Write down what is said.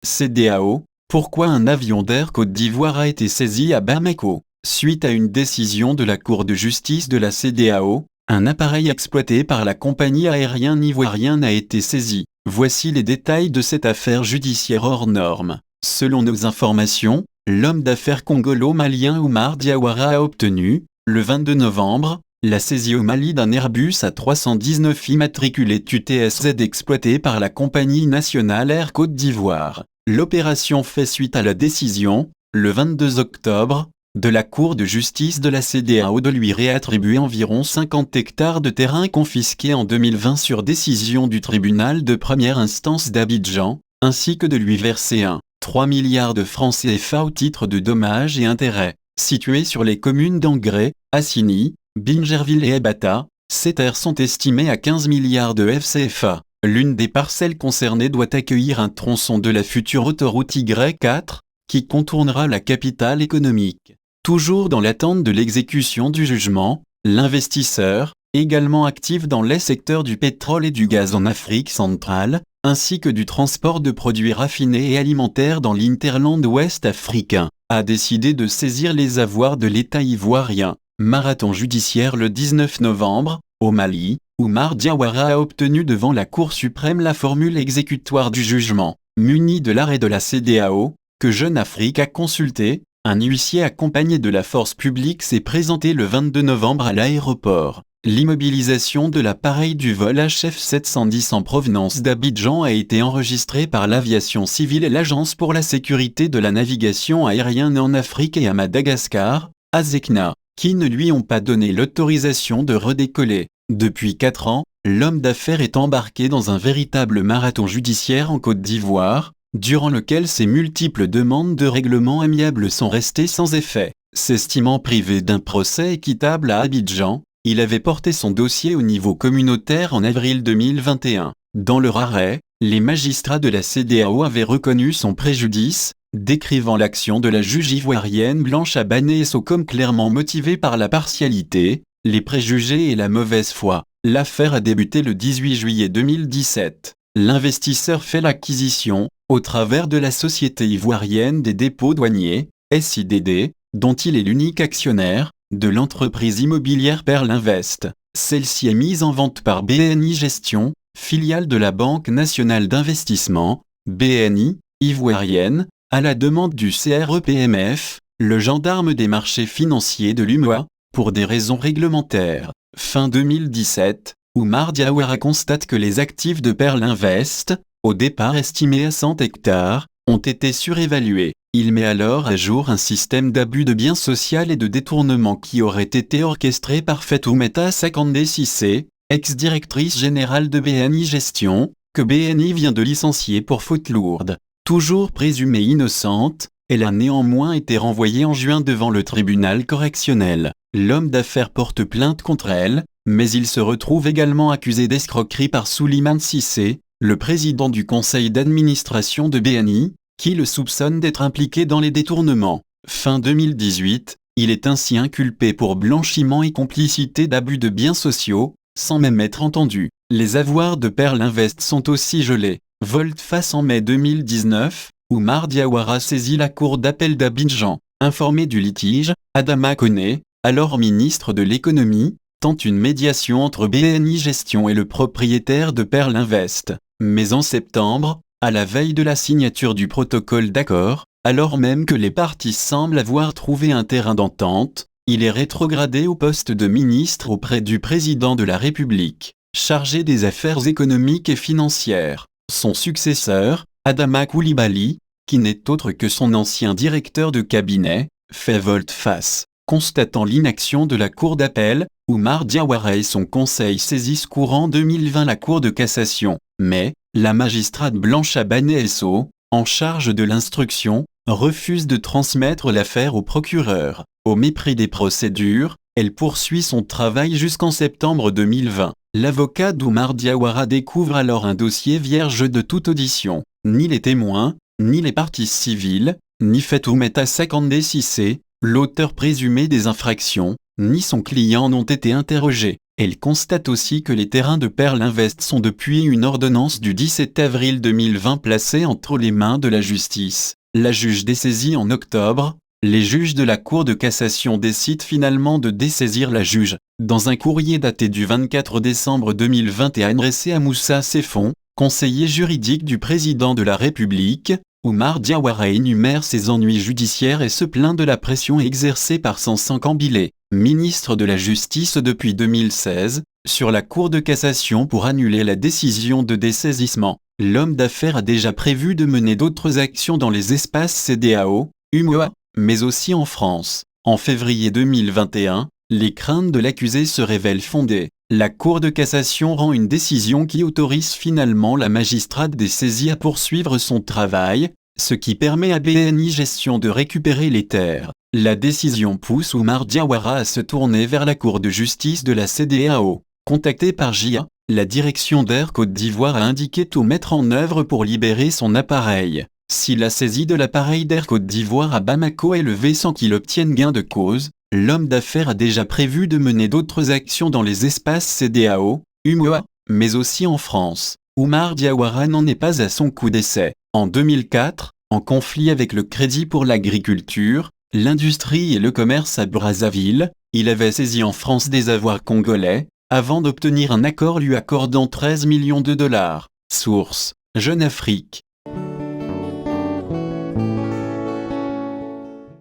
CEDEAO, pourquoi un avion d'Air Côte d'Ivoire a été saisi à Bamako? Suite à une décision de la Cour de justice de la CEDEAO, un appareil exploité par la compagnie aérienne ivoirienne a été saisi. Voici les détails de cette affaire judiciaire hors norme. Selon nos informations, l'homme d'affaires congolo-malien Oumar Diawara a obtenu, le 22 novembre, la saisie au Mali d'un Airbus A319 immatriculé UTSZ exploité par la compagnie nationale Air Côte d'Ivoire. L'opération fait suite à la décision, le 22 octobre, de la Cour de justice de la CEDEAO de lui réattribuer environ 50 hectares de terrain confisqués en 2020 sur décision du tribunal de première instance d'Abidjan, ainsi que de lui verser 3 milliards de francs CFA au titre de dommages et intérêts. Situés sur les communes d'Angré, Assini, Bingerville et Ebata, ces terres sont estimées à 15 milliards de FCFA. L'une des parcelles concernées doit accueillir un tronçon de la future autoroute Y4, qui contournera la capitale économique. Toujours dans l'attente de l'exécution du jugement, l'investisseur, également actif dans les secteurs du pétrole et du gaz en Afrique centrale, ainsi que du transport de produits raffinés et alimentaires dans l'hinterland ouest africain, a décidé de saisir les avoirs de l'État ivoirien. Marathon judiciaire le 19 novembre, au Mali, Oumar Diawara a obtenu devant la Cour suprême la formule exécutoire du jugement. Muni de l'arrêt de la CEDEAO, que Jeune Afrique a consulté, un huissier accompagné de la force publique s'est présenté le 22 novembre à l'aéroport. L'immobilisation de l'appareil du vol HF710 en provenance d'Abidjan a été enregistrée par l'aviation civile et l'Agence pour la sécurité de la navigation aérienne en Afrique et à Madagascar, ASECNA, qui ne lui ont pas donné l'autorisation de redécoller. Depuis 4 ans, l'homme d'affaires est embarqué dans un véritable marathon judiciaire en Côte d'Ivoire, durant lequel ses multiples demandes de règlement amiable sont restées sans effet. S'estimant privé d'un procès équitable à Abidjan, il avait porté son dossier au niveau communautaire en avril 2021. Dans leur arrêt, les magistrats de la CEDEAO avaient reconnu son préjudice, décrivant l'action de la juge ivoirienne Blanche Abanesso comme clairement motivée par la partialité, les préjugés et la mauvaise foi. L'affaire a débuté le 18 juillet 2017. L'investisseur fait l'acquisition, au travers de la Société ivoirienne des dépôts douaniers, SIDD, dont il est l'unique actionnaire, de l'entreprise immobilière Perle Invest. Celle-ci est mise en vente par BNI Gestion, filiale de la Banque nationale d'investissement, BNI, ivoirienne, à la demande du CREPMF, le gendarme des marchés financiers de l'UMOA, pour des raisons réglementaires. Fin 2017, Oumar Diawara constate que les actifs de Perle Invest, au départ estimés à 100 hectares, ont été surévalués. Il met alors à jour un système d'abus de biens sociaux et de détournement qui aurait été orchestré par Fatoumata Sakandé Cissé, ex-directrice générale de BNI Gestion, que BNI vient de licencier pour faute lourde. Toujours présumée innocente, elle a néanmoins été renvoyée en juin devant le tribunal correctionnel. L'homme d'affaires porte plainte contre elle, mais il se retrouve également accusé d'escroquerie par Souleymane Cissé, le président du conseil d'administration de BNI, qui le soupçonne d'être impliqué dans les détournements. Fin 2018, il est ainsi inculpé pour blanchiment et complicité d'abus de biens sociaux, sans même être entendu. Les avoirs de Perle Invest sont aussi gelés. Volte-face en mai 2019, Oumar Diawara saisit la cour d'appel d'Abidjan. Informé du litige, Adama Koné, alors ministre de l'économie, tente une médiation entre BNI Gestion et le propriétaire de Perle Invest. Mais en septembre, à la veille de la signature du protocole d'accord, alors même que les parties semblent avoir trouvé un terrain d'entente, il est rétrogradé au poste de ministre auprès du président de la République, chargé des affaires économiques et financières. Son successeur, Adama Coulibaly, qui n'est autre que son ancien directeur de cabinet, fait volte-face. Constatant l'inaction de la Cour d'appel, Oumar Diawara et son conseil saisissent courant 2020 la Cour de cassation. Mais, la magistrate Blanche Abanesso, en charge de l'instruction, refuse de transmettre l'affaire au procureur. Au mépris des procédures, elle poursuit son travail jusqu'en septembre 2020. L'avocat d'Oumar Diawara découvre alors un dossier vierge de toute audition. Ni les témoins, ni les parties civiles, ni Fatoumata Sakandé Cissé, l'auteur présumé des infractions, ni son client n'ont été interrogés. Elle constate aussi que les terrains de Perle Invest sont depuis une ordonnance du 17 avril 2020 placés entre les mains de la justice. La juge dessaisit en octobre. Les juges de la Cour de cassation décident finalement de dessaisir la juge. Dans un courrier daté du 24 décembre 2021 adressé à Moussa Sefon, conseiller juridique du président de la République, Oumar Diawara énumère ses ennuis judiciaires et se plaint de la pression exercée par Sansan Kambilé, ministre de la Justice depuis 2016, sur la Cour de cassation pour annuler la décision de dessaisissement. L'homme d'affaires a déjà prévu de mener d'autres actions dans les espaces CEDEAO, UMOA, mais aussi en France. En février 2021, les craintes de l'accusé se révèlent fondées. La Cour de cassation rend une décision qui autorise finalement la magistrate des saisies à poursuivre son travail, ce qui permet à BNI Gestion de récupérer les terres. La décision pousse Oumar Diawara à se tourner vers la Cour de justice de la CEDEAO. Contactée par JA, la direction d'Air Côte d'Ivoire a indiqué tout mettre en œuvre pour libérer son appareil. Si la saisie de l'appareil d'Air Côte d'Ivoire à Bamako est levée sans qu'il obtienne gain de cause, l'homme d'affaires a déjà prévu de mener d'autres actions dans les espaces CEDEAO, UMOA, mais aussi en France. Oumar Diawara n'en est pas à son coup d'essai. En 2004, en conflit avec le Crédit pour l'agriculture, l'industrie et le commerce à Brazzaville, il avait saisi en France des avoirs congolais, avant d'obtenir un accord lui accordant 13 millions de dollars. Source: Jeune Afrique.